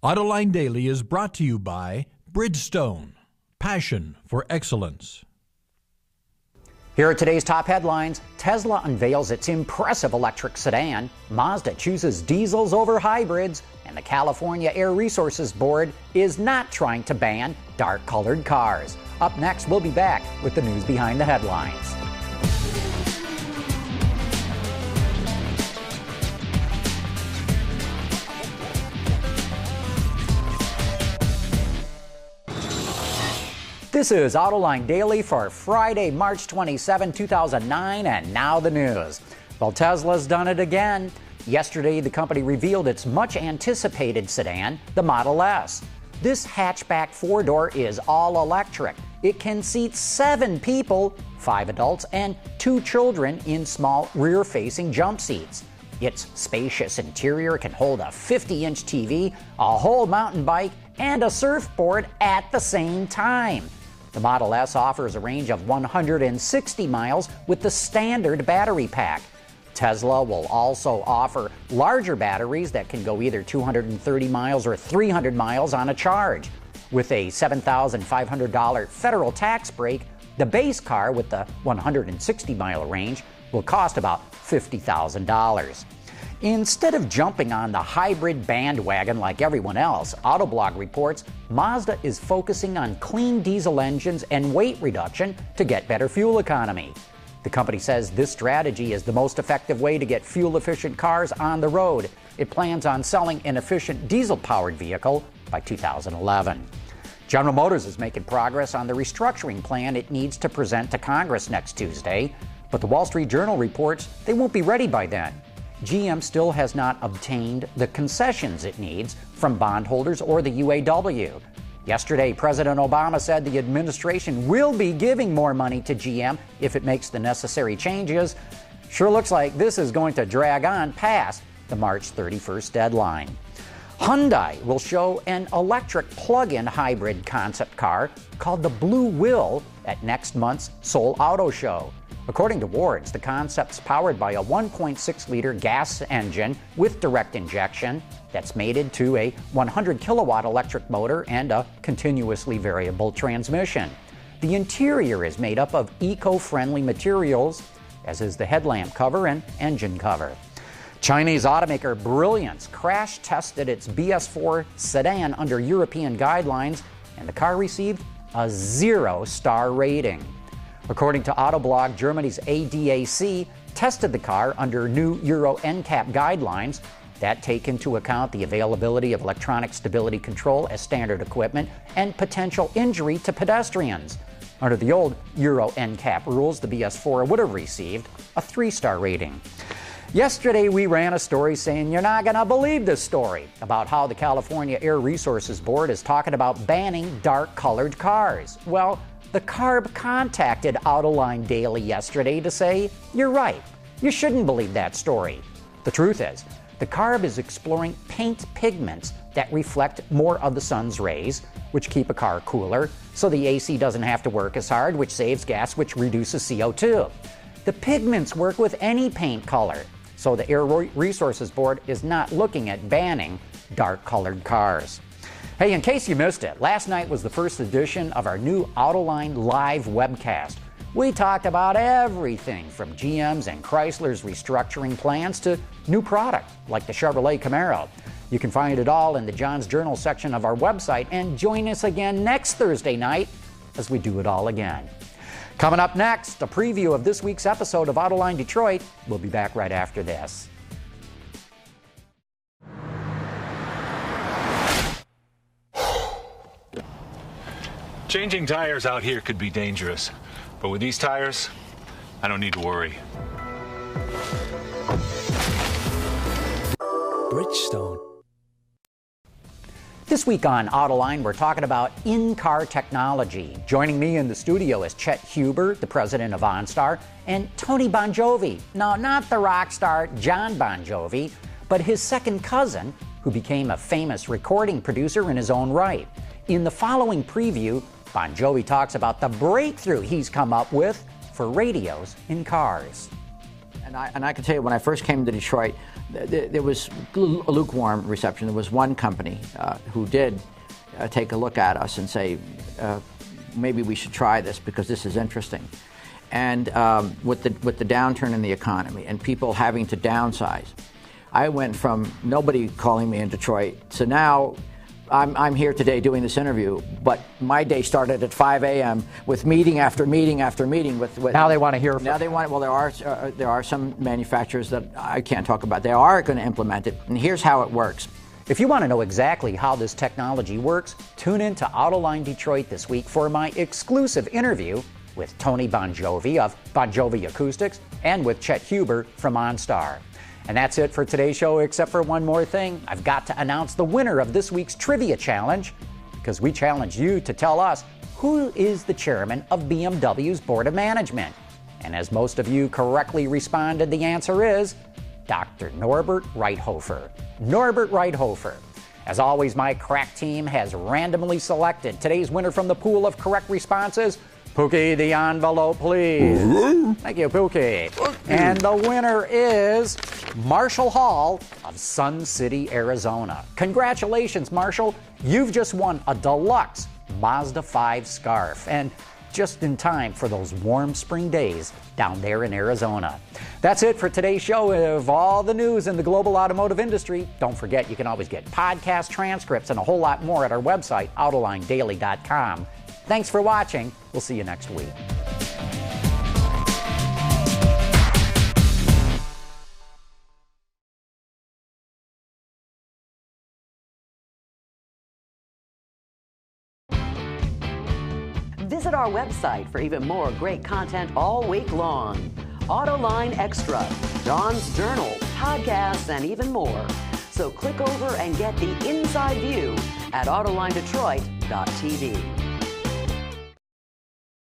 Autoline Daily is brought to you by Bridgestone, passion for excellence. Here are today's top headlines. Tesla unveils its impressive electric sedan, Mazda chooses diesels over hybrids, and the California Air Resources Board is not trying to ban dark-colored cars. Up next, we'll be back with the news behind the headlines. This is Autoline Daily for Friday, March 27, 2009, and now the news. Well, Tesla's done it again. Yesterday, the company revealed its much-anticipated sedan, the Model S. This hatchback four-door is all-electric. It can seat 7 people, 5 adults, and 2 children in small rear-facing jump seats. Its spacious interior can hold a 50-inch TV, a whole mountain bike, and a surfboard at the same time. The Model S offers a range of 160 miles with the standard battery pack. Tesla will also offer larger batteries that can go either 230 miles or 300 miles on a charge. With a $7,500 federal tax break, the base car with the 160-mile range will cost about $50,000. Instead of jumping on the hybrid bandwagon like everyone else, Autoblog reports Mazda is focusing on clean diesel engines and weight reduction to get better fuel economy. The company says this strategy is the most effective way to get fuel-efficient cars on the road. It plans on selling an efficient diesel-powered vehicle by 2011. General Motors is making progress on the restructuring plan it needs to present to Congress next Tuesday, but the Wall Street Journal reports they won't be ready by then. GM still has not obtained the concessions it needs from bondholders or the UAW. Yesterday, President Obama said the administration will be giving more money to GM if it makes the necessary changes. Sure looks like this is going to drag on past the March 31st deadline. Hyundai will show an electric plug-in hybrid concept car called the Blue Will at next month's Seoul Auto Show. According to Wards, the concept's powered by a 1.6-liter gas engine with direct injection that's mated to a 100-kilowatt electric motor and a continuously variable transmission. The interior is made up of eco-friendly materials, as is the headlamp cover and engine cover. Chinese automaker Brilliance crash-tested its BS4 sedan under European guidelines, and the car received a 0-star rating. According to Autoblog, Germany's ADAC tested the car under new Euro NCAP guidelines that take into account the availability of electronic stability control as standard equipment and potential injury to pedestrians. Under the old Euro NCAP rules, the BS4 would have received a 3-star rating. Yesterday, we ran a story saying you're not going to believe this story about how the California Air Resources Board is talking about banning dark-colored cars. Well, the CARB contacted Autoline Daily yesterday to say, you're right, you shouldn't believe that story. The truth is, the CARB is exploring paint pigments that reflect more of the sun's rays, which keep a car cooler, so the AC doesn't have to work as hard, which saves gas, which reduces CO2. The pigments work with any paint color, so the Air Resources Board is not looking at banning dark-colored cars. Hey, in case you missed it, last night was the first edition of our new Autoline Live webcast. We talked about everything from GM's and Chrysler's restructuring plans to new product like the Chevrolet Camaro. You can find it all in the John's Journal section of our website, and join us again next Thursday night as we do it all again. Coming up next, a preview of this week's episode of Autoline Detroit. We'll be back right after this. Changing tires out here could be dangerous, but with these tires, I don't need to worry. Bridgestone. This week on Autoline, we're talking about in-car technology. Joining me in the studio is Chet Huber, the president of OnStar, and Tony Bon Jovi. No, not the rock star John Bon Jovi, but his second cousin, who became a famous recording producer in his own right. In the following preview, Bon Jovi talks about the breakthrough he's come up with for radios in cars. And I can tell you, when I first came to Detroit, there was a lukewarm reception. There was one company who did take a look at us and say, maybe we should try this because this is interesting. And with the downturn in the economy and people having to downsize, I went from nobody calling me in Detroit to now I'm here today doing this interview, but my day started at 5 a.m. with meeting after meeting after meeting with now they want to hear from. Now they want. Well, there are some manufacturers that I can't talk about. They are going to implement it, and here's how it works. If you want to know exactly how this technology works, tune in to Autoline Detroit this week for my exclusive interview with Tony Bon Jovi of Bon Jovi Acoustics and with Chet Huber from OnStar. And that's it for today's show, except for one more thing. I've got to announce the winner of this week's Trivia Challenge, because we challenged you to tell us who is the chairman of BMW's Board of Management. And as most of you correctly responded, the answer is Dr. Norbert Reithofer. Norbert Reithofer. As always, my crack team has randomly selected today's winner from the pool of correct responses. Pookie, the envelope, please. Thank you, Pookie. And the winner is Marshall Hall of Sun City, Arizona. Congratulations, Marshall. You've just won a deluxe Mazda 5 scarf, and just in time for those warm spring days down there in Arizona. That's it for today's show of all the news in the global automotive industry. Don't forget, you can always get podcast transcripts and a whole lot more at our website, AutolineDaily.com. Thanks for watching. We'll see you next week. Visit our website for even more great content all week long. Autoline Extra, Dawn's Journal, podcasts, and even more. So click over and get the inside view at AutolineDetroit.tv.